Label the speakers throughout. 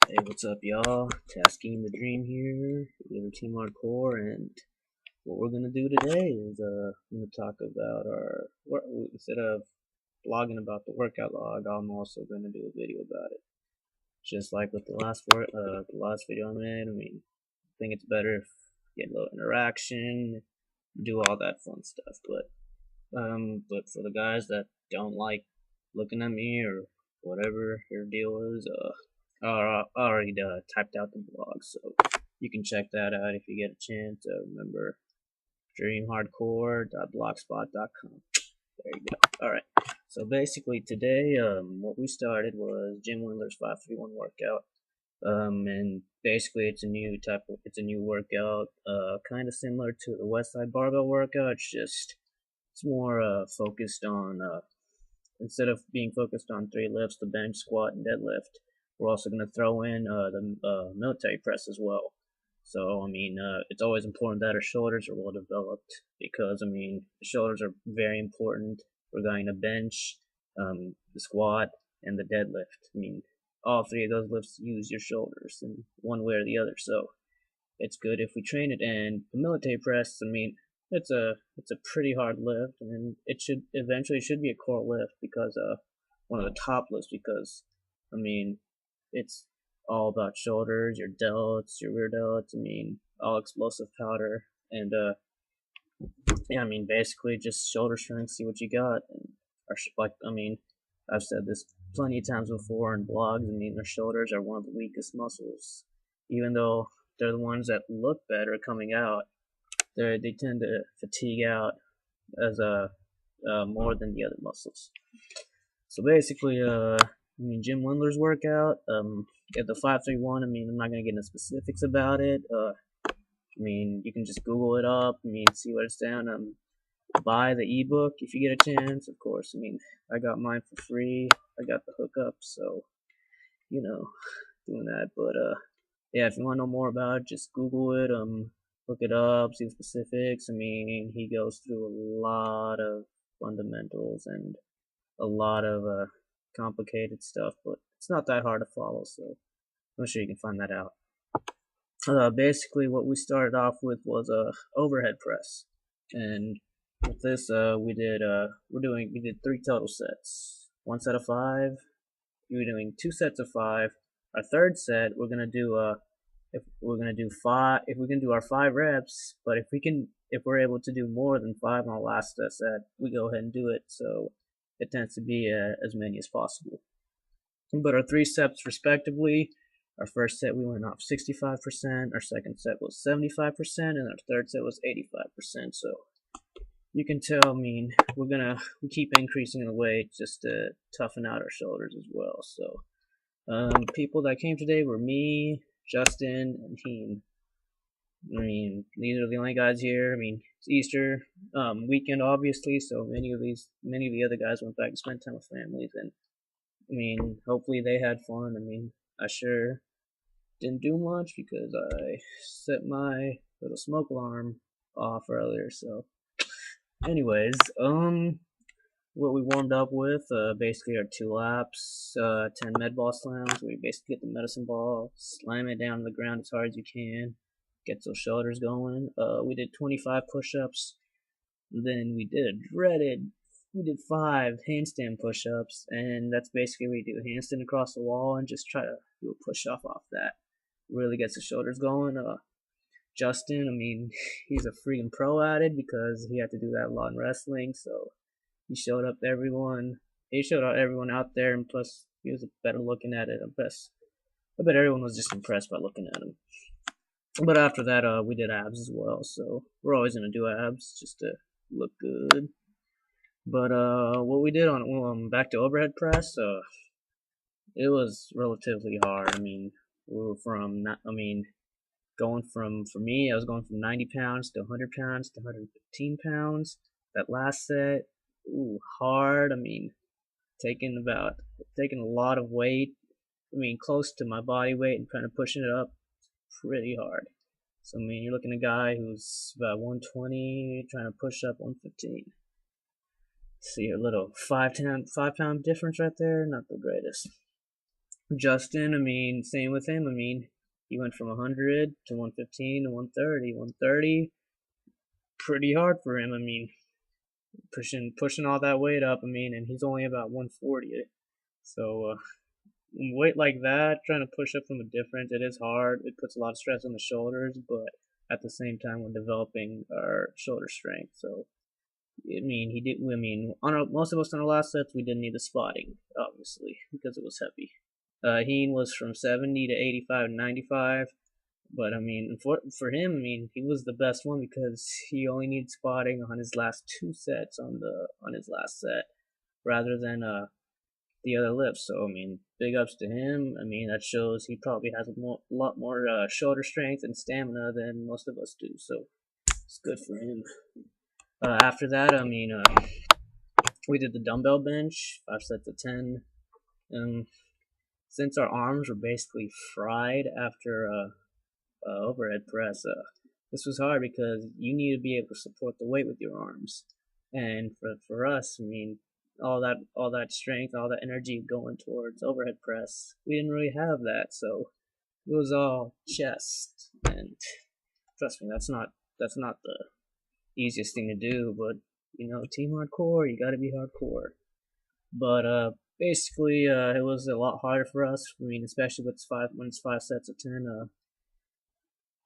Speaker 1: Hey, what's up, y'all? Tasking the Dream here, Liver Team Hardcore, and what we're gonna do today is I'm gonna talk about instead of blogging about the workout log, I'm also gonna do a video about it. Just like with the last video I made. I think it's better if you get a little interaction, do all that fun stuff. But for the guys that don't like looking at me or whatever your deal is, I already typed out the blog, so you can check that out if you get a chance. Remember, dreamhardcore.blogspot.com. There you go. All right. So basically today, what we started was Jim Wendler's 531 workout. And basically it's a new workout, kind of similar to the West Side Barbell workout. It's more focused on instead of being focused on 3 lifts, the bench, squat, and deadlift, we're also going to throw in the military press as well. So, it's always important that our shoulders are well developed because, the shoulders are very important regarding the bench, the squat, and the deadlift. All 3 of those lifts use your shoulders in one way or the other. So, it's good if we train it. And the military press, it's a pretty hard lift, and it should be a core lift because one of the top lifts because I mean it's all about shoulders, your delts, your rear delts. All explosive powder, and basically just shoulder strength. See what you got, and I've said this plenty of times before in blogs. Our shoulders are one of the weakest muscles, even though they're the ones that look better coming out. They tend to fatigue out as more than the other muscles. So basically, Jim Wendler's workout, at the 531. I'm not gonna get into specifics about it. You can just Google it up. See what it's down. Buy the ebook if you get a chance. Of course, I got mine for free. I got the hookup, so doing that. But yeah, if you want to know more about it, just Google it. Look it up, see the specifics. He goes through a lot of fundamentals and a lot of complicated stuff, but it's not that hard to follow, so I'm sure you can find that out. Basically, what we started off with was a overhead press, and with this, we did 3 total sets, 1 set of 5. We're doing 2 sets of 5. Our third set, we're gonna do if we can do our 5 reps, but if we're able to do more than 5 on the last set, we go ahead and do it. So it tends to be as many as possible. But our 3 sets respectively, our first set we went off 65%, our second set was 75%, and our third set was 85%. So you can tell, we keep increasing the weight just to toughen out our shoulders as well. So people that came today were me, Justin, and Heen. These are the only guys here. It's Easter weekend, obviously, so many of the other guys went back to spend time with families, and hopefully they had fun. I sure didn't do much because I set my little smoke alarm off earlier. So, anyways, what we warmed up with, basically are 2 laps, 10 med ball slams. We basically get the medicine ball, slam it down to the ground as hard as you can, get those shoulders going. We did 25 push-ups. Then we did 5 handstand push-ups, and that's basically we do a handstand across the wall and just try to do a push-off off that. Really gets the shoulders going. Justin, he's a freaking pro at it because he had to do that a lot in wrestling, so he showed up to everyone. He showed out everyone out there, and plus he was better looking at it. I bet everyone was just impressed by looking at him. But after that, we did abs as well. So we're always gonna do abs just to look good. But what we did on back to overhead press, it was relatively hard. We were going from, for me, I was going from 90 pounds to 100 pounds to 115 pounds. That last set, hard. Taking a lot of weight. Close to my body weight and kind of pushing it up, pretty hard. So you're looking at a guy who's about 120 trying to push up 115. See a little 5 pound difference right there. Not the greatest. Justin, I mean, same with him. I mean, he went from 100 to 115 to 130. 130, pretty hard for him. I mean, pushing all that weight up. I mean, and he's only about 140. So weight like that, trying to push up from a difference, it is hard. It puts a lot of stress on the shoulders, but at the same time, we're developing our shoulder strength. So I mean, he did. I mean, most of us on our last sets, we didn't need the spotting, obviously, because it was heavy. Heen was from 70 to 85 and 95. But I mean, for him, I mean, he was the best one because he only needed spotting on his last two sets on his last set, rather than the other lifts. So I mean, big ups to him. I mean, that shows he probably has a lot more shoulder strength and stamina than most of us do. So it's good for him. After that, I mean, we did the dumbbell bench, 5 sets of 10. And since our arms were basically fried after overhead press, this was hard because you need to be able to support the weight with your arms. And for us, I mean, all that strength, all that energy going towards overhead press, we didn't really have that. So it was all chest. And trust me, that's not the easiest thing to do. But you know, team hardcore, you got to be hardcore. But basically, it was a lot harder for us. I mean, especially with when it's 5 sets of 10.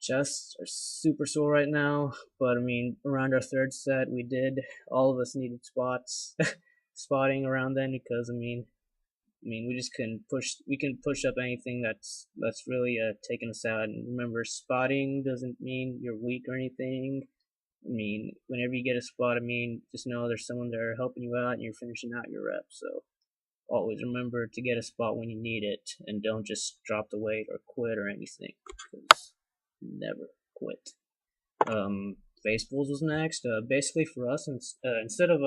Speaker 1: Chests are super sore right now, but I mean, around our third set, all of us needed spotting around then because we just we can push up anything that's really taking us out. And remember, spotting doesn't mean you're weak or anything. I mean, whenever you get a spot, I mean, just know there's someone there helping you out and you're finishing out your rep. So always remember to get a spot when you need it and don't just drop the weight or quit or anything. Because never quit. Face pulls was next. Basically for us, instead of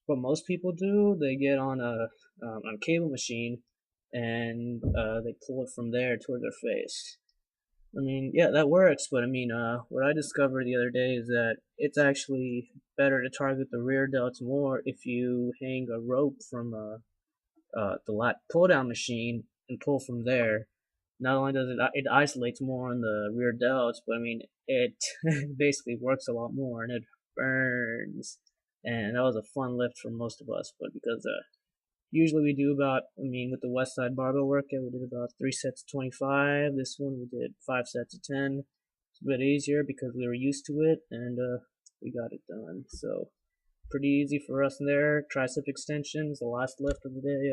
Speaker 1: what most people do, they get on a cable machine and they pull it from there toward their face. I mean, yeah, that works, but I mean, what I discovered the other day is that it's actually better to target the rear delts more if you hang a rope from the lat pull down machine and pull from there. Not only does it isolates more on the rear delts, but I mean it basically works a lot more and it burns. And that was a fun lift for most of us, but because usually we do about, I mean, with the West Side Barbell workout, we did about 3 sets of 25. This one we did 5 sets of 10. It's a bit easier because we were used to it and we got it done. So pretty easy for us there. Tricep extensions, the last lift of the day.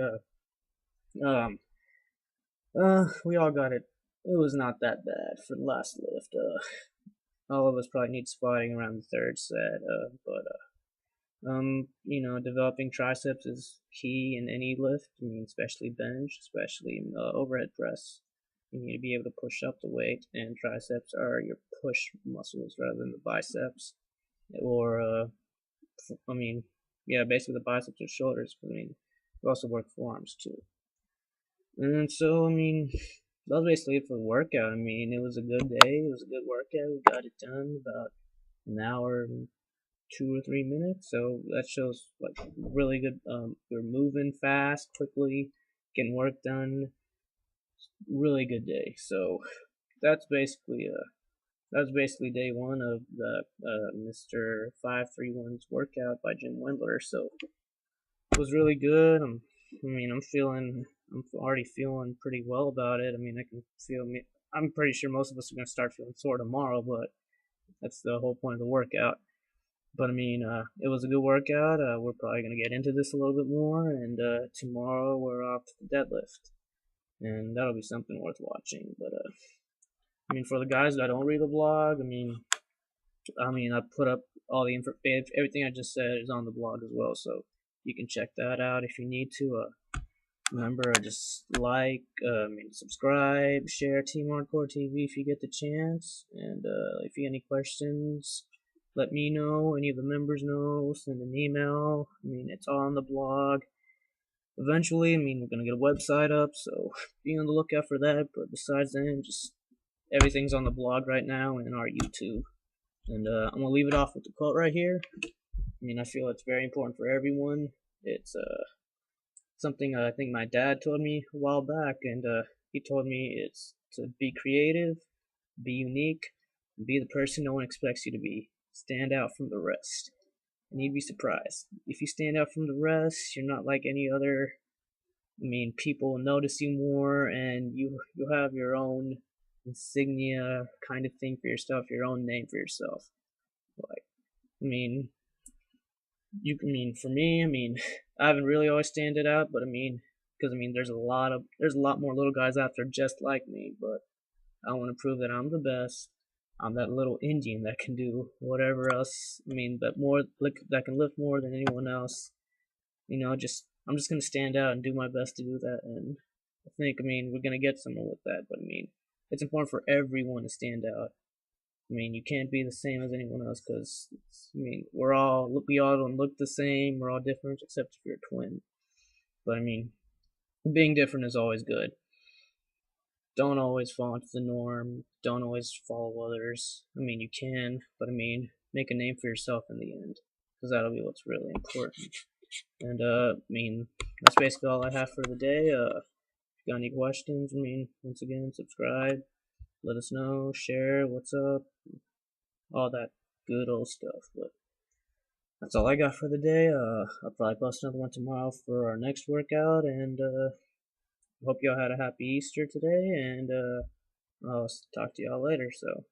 Speaker 1: We all got it. It was not that bad for the last lift. All of us probably need spotting around the third set. You know, developing triceps is key in any lift. I mean, especially bench, especially in overhead press. You need to be able to push up the weight, and triceps are your push muscles rather than the biceps. Or, I mean, yeah, basically the biceps or shoulders. I mean, we also work forearms too. And so, I mean, that was basically it for the workout. I mean, it was a good day. It was a good workout. We got it done about an hour and 2 or 3 minutes. So that shows like really good. We were moving fast, quickly, getting work done. Really good day. So that's basically day one of the Mr. 531's workout by Jim Wendler. So it was really good. I'm already feeling pretty well about it. I mean, I can feel me. I'm pretty sure most of us are gonna start feeling sore tomorrow, but that's the whole point of the workout. But I mean, it was a good workout. We're probably gonna get into this a little bit more, and tomorrow we're off to the deadlift, and that'll be something worth watching. But I mean, for the guys that don't read the blog, I put up all the everything I just said is on the blog as well, so you can check that out if you need to. Remember, just subscribe, share Team Hardcore TV if you get the chance. And if you have any questions, let me know. Any of the members know. Send an email. I mean, it's all on the blog. Eventually, I mean, we're going to get a website up, so be on the lookout for that. But besides then, just everything's on the blog right now and our YouTube. And I'm going to leave it off with the quote right here. I mean, I feel it's very important for everyone. It's something I think my dad told me a while back, and he told me it's to be creative, be unique, be the person no one expects you to be. Stand out from the rest. And you'd be surprised. If you stand out from the rest, you're not like any other. People will notice you more, and you have your own insignia kind of thing for yourself, your own name for yourself. Like, I mean, for me, I haven't really always standed out, but because there's a lot more little guys out there just like me, but I want to prove that I'm the best. I'm that little Indian that can do whatever else. That can lift more than anyone else. I'm just gonna stand out and do my best to do that, and we're gonna get somewhere with that. But it's important for everyone to stand out. You can't be the same as anyone else because we all don't look the same. We're all different except if you're a twin. But being different is always good. Don't always fall into the norm. Don't always follow others. You can, but make a name for yourself in the end, because that'll be what's really important. And that's basically all I have for the day. If you got any questions, once again, subscribe, let us know, share, what's up, all that good old stuff. But that's all I got for the day. I'll probably post another one tomorrow for our next workout, and hope y'all had a happy Easter today, and I'll talk to y'all later. So